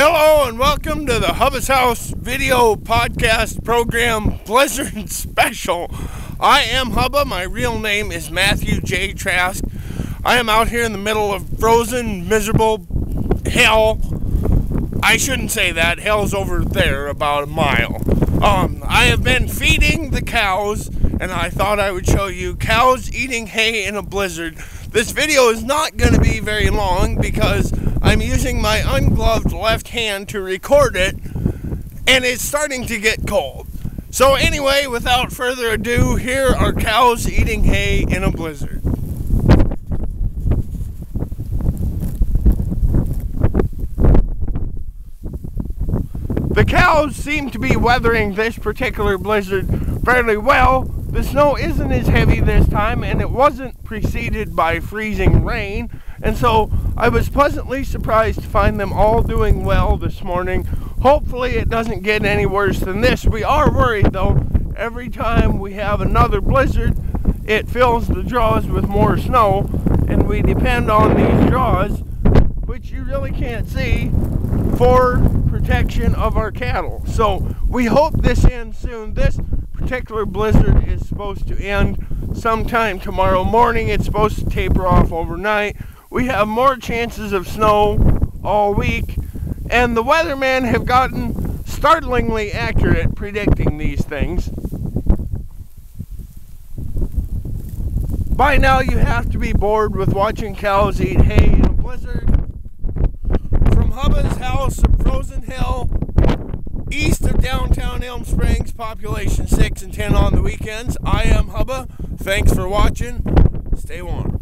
Hello and welcome to the Hubba's House video podcast program Blizzard Special. I am Hubba. My real name is Matthew J. Trask. I am out here in the middle of frozen, miserable hell. I shouldn't say that. Hell's over there about a mile. I have been feeding the cows, and I thought I would show you cows eating hay in a blizzard. This video is not going to be very long because I'm using my ungloved left hand to record it, and it's starting to get cold. So anyway, without further ado, here are cows eating hay in a blizzard. The cows seem to be weathering this particular blizzard fairly well. The snow isn't as heavy this time, and it wasn't preceded by freezing rain, and so I was pleasantly surprised to find them all doing well this morning. Hopefully it doesn't get any worse than this. We are worried though. Every time we have another blizzard, it fills the draws with more snow, and we depend on these draws, which you really can't see, for protection of our cattle. So we hope this ends soon. This particular blizzard is supposed to end sometime tomorrow morning. It's supposed to taper off overnight. We have more chances of snow all week, and the weathermen have gotten startlingly accurate predicting these things. By now you have to be bored with watching cows eat hay in a blizzard. From Hubba's house of frozen hell, east of downtown Elm Springs, population 6 and 10 on the weekends, I am Hubba. Thanks for watching. Stay warm.